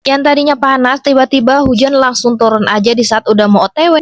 Yang tadinya panas, tiba-tiba hujan langsung turun aja di saat udah mau OTW.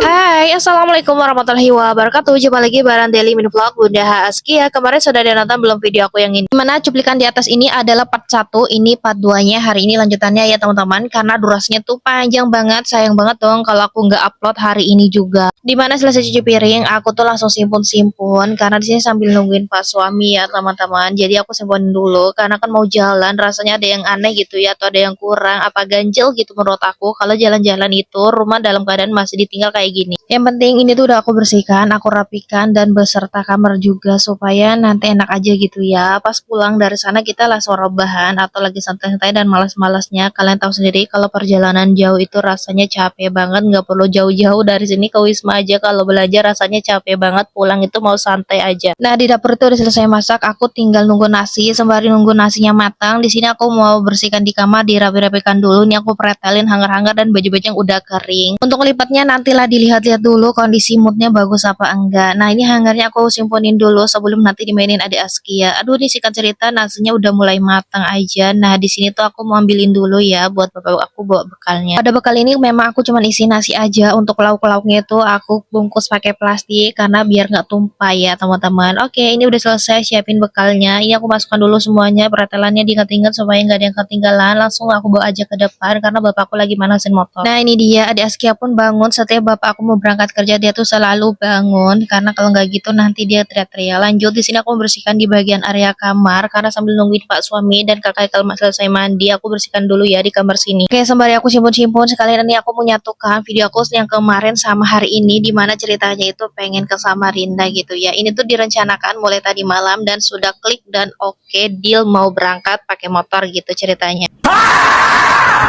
Hai, assalamualaikum warahmatullahi wabarakatuh. Jumpa lagi bareng Daily Mini Vlog Bunda Haskia. Kemarin sudah ada nonton belum video aku yang ini? Dimana cuplikan di atas ini adalah part 1, ini part 2-nya. Hari ini lanjutannya ya teman-teman. Karena durasinya tuh panjang banget, sayang banget dong kalau aku nggak upload hari ini juga. Dimana selesai cuci piring, aku tuh langsung simpun-simpun. Karena di sini sambil nungguin Pak suami ya teman-teman. Jadi aku simpunin dulu, karena kan mau jalan rasanya ada yang aneh gitu ya, atau ada yang kurang, apa ganjel gitu menurut aku. Kalau jalan-jalan itu rumah dalam keadaan masih ditinggal kayak gini. Yang penting ini tuh udah aku bersihkan, aku rapikan dan beserta kamar juga supaya nanti enak aja gitu ya. Pas pulang dari sana kita langsung rebahan atau lagi santai-santai dan malas-malasnya. Kalian tahu sendiri kalau perjalanan jauh itu rasanya capek banget, nggak perlu jauh-jauh dari sini ke Wisma aja kalau belajar rasanya capek banget, pulang itu mau santai aja. Nah, di dapur itu udah selesai masak, aku tinggal nunggu nasi. Sembari nunggu nasinya matang, di sini aku mau bersihkan di kamar, dirapi-rapikan dulu. Nih aku pretelin hanger-hanger dan baju-baju yang udah kering. Untuk lipatnya nantilah dilihat-lihat dulu kondisi moodnya bagus apa enggak. Nah, ini hangernya aku simponin dulu sebelum nanti dimainin adik Askia. Aduh, ini singkat cerita nasinya udah mulai matang aja. Nah, di sini tuh aku mau ambilin dulu ya buat bapak aku bawa bekalnya. Pada bekal ini memang aku cuma isi nasi aja. Untuk lauk-lauknya itu aku bungkus pakai plastik karena biar nggak tumpah ya teman-teman. Oke, ini udah selesai siapin bekalnya. Ini aku masukkan dulu semuanya, pretelannya diingat-ingat supaya nggak ada yang ketinggalan. Langsung aku bawa aja ke depan karena bapakku lagi manasin motor. Nah, ini dia adik Askia pun bangun setiap bapak aku mau berangkat kerja, dia tuh selalu bangun karena kalau nggak gitu nanti dia teriak-teriak. Lanjut di sini aku membersihkan di bagian area kamar karena sambil nungguin Pak suami dan kakak kalau selesai mandi aku bersihkan dulu ya di kamar sini. Oke, sembari aku simpun-simpun sekalian ini aku menyatukan video aku yang kemarin sama hari ini, dimana ceritanya itu pengen ke Samarinda gitu ya. Ini tuh direncanakan mulai tadi malam dan sudah klik dan oke deal mau berangkat pakai motor gitu ceritanya.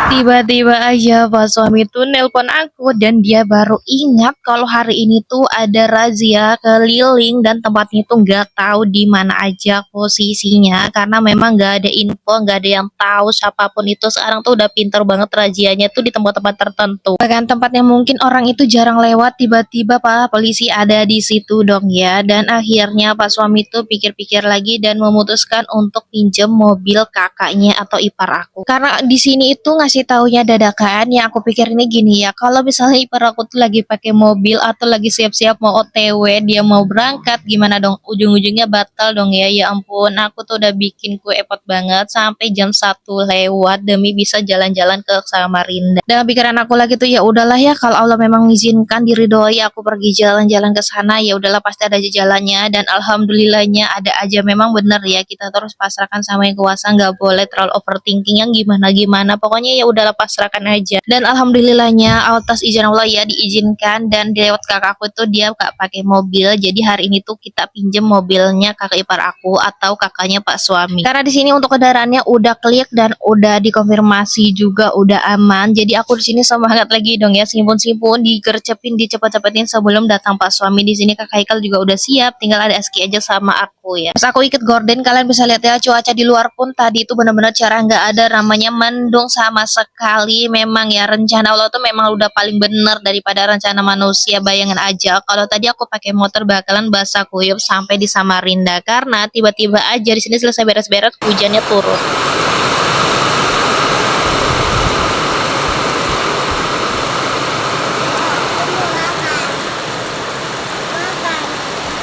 Tiba-tiba aja Pak suami tuh nelpon aku dan dia baru ingat kalau hari ini tuh ada razia keliling dan tempatnya tuh nggak tahu di mana aja posisinya karena memang nggak ada info, nggak ada yang tahu siapapun itu sekarang tuh udah pinter banget razianya tuh di tempat-tempat tertentu. Bahkan tempat yang mungkin orang itu jarang lewat tiba-tiba Pak polisi ada di situ dong ya, dan akhirnya Pak suami tuh pikir-pikir lagi dan memutuskan untuk pinjem mobil kakaknya atau ipar aku. Karena di sini itu ngasih taunya dadakan, yang aku pikir ini gini ya, kalau misalnya ipar aku tuh lagi pakai mobil atau lagi siap-siap mau OTW, dia mau berangkat, gimana dong? Ujung-ujungnya batal dong ya. Ya ampun, aku tuh udah bikin kue epot banget sampai jam 1 lewat demi bisa jalan-jalan ke Samarinda. Dalam pikiran aku lagi tuh ya udahlah ya, kalau Allah memang mengizinkan diridhoi aku pergi jalan-jalan ke sana, ya udahlah pasti ada aja jalannya dan alhamdulillahnya ada aja. Memang bener ya, kita terus pasrahkan sama yang kuasa, nggak boleh terlalu overthinking yang gimana-gimana. Pokoknya ya udahlah pasrahkan aja. Dan alhamdulillahnya atas izin Allah ya diizinkan dan lewat kakakku tuh dia gak pakai mobil. Jadi hari ini tuh kita pinjem mobilnya kakak ipar aku atau kakaknya Pak suami. Karena di sini untuk kendaraannya udah klik dan udah dikonfirmasi juga udah aman. Jadi aku di sini semangat lagi dong ya, simpun-simpun, digercepin, dicepet-cepetin sebelum datang Pak suami. Di sini kakak Ikal juga udah siap, tinggal ada Eski aja sama aku ya. Pas aku ikut gorden, kalian bisa lihat ya cuaca di luar pun tadi itu benar-benar cara nggak ada namanya mendung sama sekali. Memang ya rencana Allah tuh memang udah paling bener daripada rencana manusia. Bayangin aja kalau tadi aku pakai motor bakalan basah kuyup sampai di Samarinda karena tiba-tiba aja di sini selesai beres-beres hujannya turun.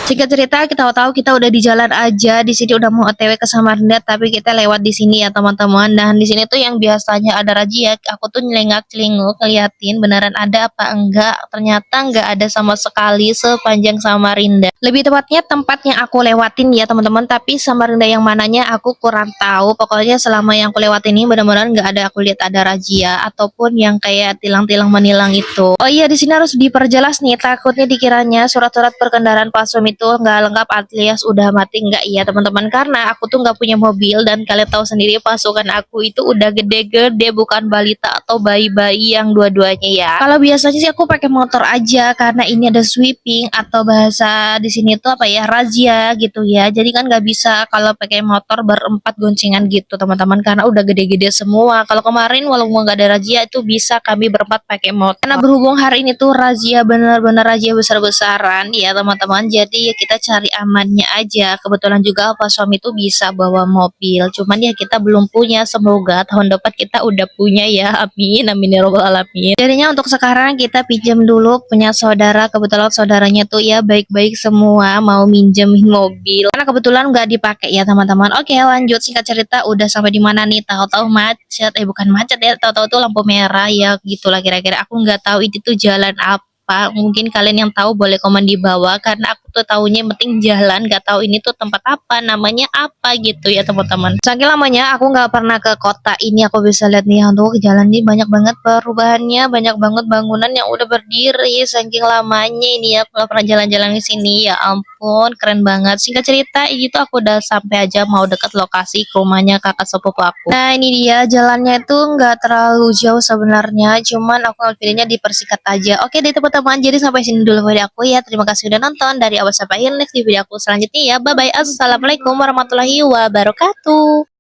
Singkat cerita, kita tahu kita udah di jalan aja. Di sini udah mau OTW ke Samarinda, tapi kita lewat di sini ya teman-teman. Dan di sini tuh yang biasanya ada razia, aku tuh nyelengak-celinguk ngeliatin beneran ada apa enggak. Ternyata enggak ada sama sekali sepanjang Samarinda. Lebih tepatnya tempat yang aku lewatin ya teman-teman. Tapi Samarinda yang mananya aku kurang tahu. Pokoknya selama yang aku lewatin ini benar-benar nggak ada aku lihat ada razia ataupun yang kayak tilang-tilang menilang itu. Oh iya, di sini harus diperjelas nih. Takutnya dikiranya surat-surat perkendaraan palsu itu nggak lengkap alias udah mati. Nggak ya teman-teman, karena aku tuh nggak punya mobil dan kalian tahu sendiri pasukan aku itu udah gede-gede, bukan balita atau bayi-bayi yang dua-duanya ya. Kalau biasanya sih aku pakai motor aja karena ini ada sweeping atau bahasa di sini tuh apa ya, razia gitu ya. Jadi kan nggak bisa kalau pakai motor berempat goncengan gitu teman-teman karena udah gede-gede semua. Kalau kemarin walaupun nggak ada razia itu bisa kami berempat pakai motor. Karena berhubung hari ini tuh razia bener-bener razia besar-besaran ya teman-teman, jadi ya kita cari amannya aja. Kebetulan juga Pak suami tuh bisa bawa mobil, cuman ya kita belum punya. Semoga tahun depan kita udah punya ya. Amin, amin ya robbal alamin. Jadinya untuk sekarang kita pinjam dulu punya saudara. Kebetulan saudaranya tuh ya baik-baik semua, mau minjemin mobil. Karena kebetulan nggak dipakai ya teman-teman. Oke, lanjut singkat cerita udah sampai di mana nih? Tahu-tahu macet, bukan macet ya, tahu-tahu tuh lampu merah ya gitulah kira-kira. Aku nggak tahu ini tuh jalan apa. Mungkin kalian yang tahu boleh komen di bawah, karena aku tuh taunya yang penting jalan, nggak tahu ini tuh tempat apa, namanya apa gitu ya teman-teman. Saking lamanya aku nggak pernah ke kota ini, aku bisa lihat nih untuk jalan ini banyak banget perubahannya, banyak banget bangunan yang udah berdiri. Saking lamanya ini ya, aku nggak pernah jalan-jalan di sini, ya ampun keren banget. Singkat cerita itu aku udah sampai aja, mau deket lokasi ke rumahnya kakak sepupu aku. Nah ini dia jalannya itu nggak terlalu jauh sebenarnya, cuman aku videonya dipersingkat aja. Oke deh teman-teman, jadi sampai sini dulu video aku ya. Terima kasih udah nonton dari awal sampai akhir. Next di video aku selanjutnya ya. Bye bye. Assalamualaikum warahmatullahi wabarakatuh.